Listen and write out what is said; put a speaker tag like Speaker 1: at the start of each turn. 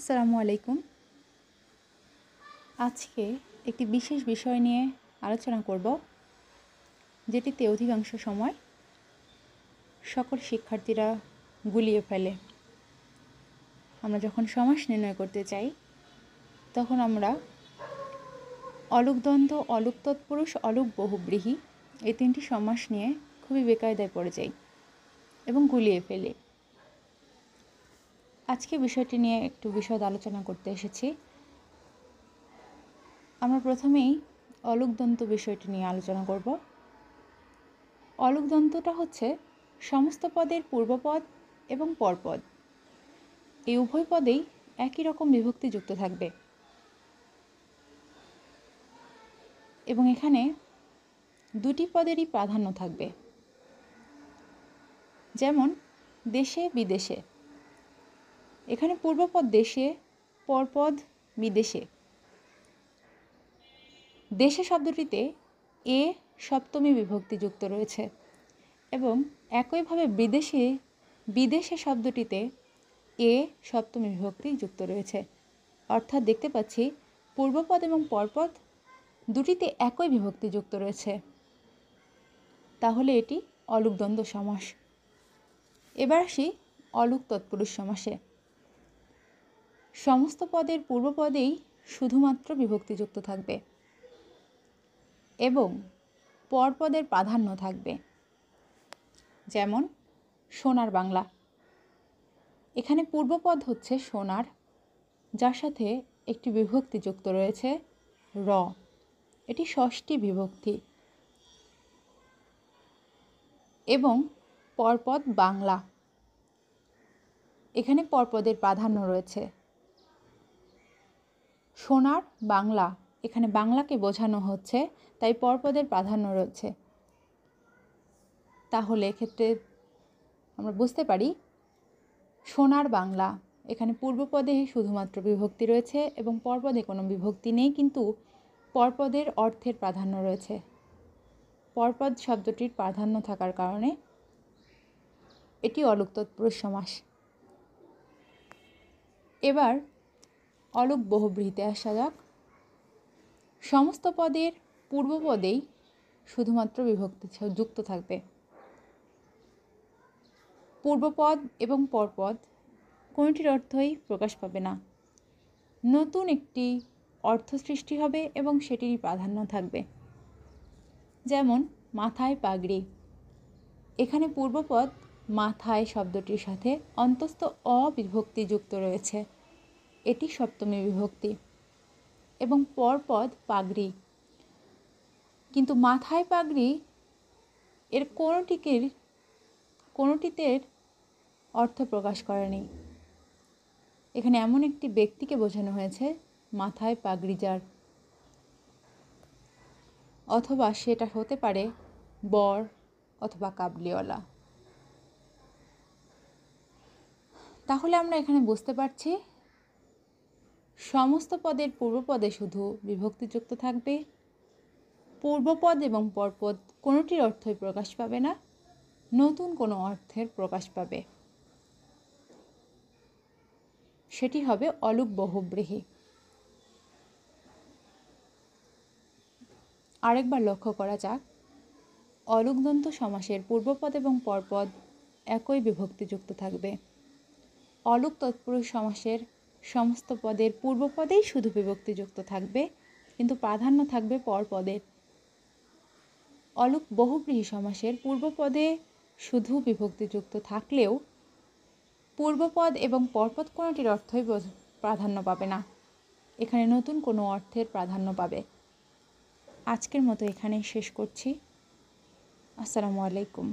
Speaker 1: আসসালামু আলাইকুম। আজকে একটি বিশেষ বিষয় নিয়ে আলোচনা করব, যেটিতে অধিকাংশ সময় সকল শিক্ষার্থীরা গুলিয়ে ফেলে। আমরা যখন সমাস নির্ণয় করতে চাই তখন আমরা অলুক দ্বন্দ্ব, অলুক তৎপুরুষ, অলুক বহুব্রীহি এই তিনটি সমাস নিয়ে খুবই বেকায়দায় পড়ে যাই এবং গুলিয়ে ফেলি। আজকে বিষয়টি নিয়ে একটু বিশদ আলোচনা করতে এসেছি। আমরা প্রথমেই অলুক দন্ত বিষয়টি নিয়ে আলোচনা করব। অলুক দন্তটা হচ্ছে সমস্ত পদের পূর্বপদ এবং পরপদ এই উভয় পদেই একই রকম বিভক্তি যুক্ত থাকবে এবং এখানে দুটি পদেরই প্রাধান্য থাকবে। যেমন দেশে বিদেশে, এখানে পূর্বপদ দেশে, পরপদ বিদেশে। দেশে শব্দটিতে এ সপ্তমী বিভক্তি যুক্ত রয়েছে এবং একইভাবে বিদেশে শব্দটিতে এ সপ্তমী বিভক্তি যুক্ত রয়েছে। অর্থাৎ দেখতে পাচ্ছি পূর্বপদ এবং পরপদ দুটিতে একই বিভক্তি যুক্ত রয়েছে, তাহলে এটি অলুক দ্বন্দ্ব সমাস। এবার আসি অলুক তৎপুরুষ সমাসে। সমস্ত পদের পূর্বপদেই শুধুমাত্র বিভক্তিযুক্ত থাকবে এবং পরপদের প্রাধান্য থাকবে। যেমন সোনার বাংলা, এখানে পূর্বপদ হচ্ছে সোনার, যার সাথে একটি বিভক্তি যুক্ত রয়েছে র, এটি ষষ্ঠী বিভক্তি। এবং পরপদ বাংলা, এখানে পরপদের প্রাধান্য রয়েছে। সোনার বাংলা, এখানে বাংলাকে বোঝানো হচ্ছে, তাই পরপদের প্রাধান্য রয়েছে। তাহলে এক্ষেত্রে আমরা বুঝতে পারি সোনার বাংলা, এখানে পূর্বপদে শুধুমাত্র বিভক্তি রয়েছে এবং পরপদে কোনো বিভক্তি নেই, কিন্তু পরপদের অর্থের প্রাধান্য রয়েছে। পরপদ শব্দটির প্রাধান্য থাকার কারণে এটি অলুক তৎপুরুষ সমাস। এবার অলুক বহুব্রীহিতে আসা যাক। সমস্ত পদের পূর্বপদেই শুধুমাত্র বিভক্তি যুক্ত থাকবে। পূর্বপদ এবং পরপদ কোনটির অর্থই প্রকাশ পাবে না, নতুন একটি অর্থ সৃষ্টি হবে এবং সেটিরই প্রাধান্য থাকবে। যেমন মাথায় পাগড়ি, এখানে পূর্বপদ মাথায় শব্দটির সাথে অন্তস্থ অবিভক্তি যুক্ত রয়েছে, এটি সপ্তমী বিভক্তি। এবং পরপদ পাগড়ি, কিন্তু মাথায় পাগড়ি এর কোনোটিতে অর্থ প্রকাশ করেনি। এখানে এমন একটি ব্যক্তিকে বোঝানো হয়েছে মাথায় পাগড়ি যার, অথবা সেটা হতে পারে বর অথবা কাবলিওয়ালা। তাহলে আমরা এখানে বুঝতে পারছি সমস্ত পদের পূর্বপদে শুধু বিভক্তিযুক্ত থাকবে, পূর্বপদ এবং পরপদ কোনোটির অর্থই প্রকাশ পাবে না, নতুন কোনো অর্থের প্রকাশ পাবে, সেটি হবে অলুক বহুব্রীহি। আরেকবার লক্ষ্য করা যাক, অলুক দন্ত সমাসের পূর্বপদ এবং পরপদ একই বিভক্তিযুক্ত থাকবে। অলুক তৎপুরুষ সমাসের সমস্ত পদের পূর্বপদেই শুধু বিভক্তিযুক্ত থাকবে, কিন্তু প্রাধান্য থাকবে পরপদের। অলুক বহুব্রীহি সমাসের পূর্বপদে শুধু বিভক্তিযুক্ত থাকলেও পূর্বপদ এবং পরপদ কোনোটির অর্থই প্রাধান্য পাবে না, এখানে নতুন কোনো অর্থের প্রাধান্য পাবে। আজকের মতো এখানেই শেষ করছি। আসসালামু আলাইকুম।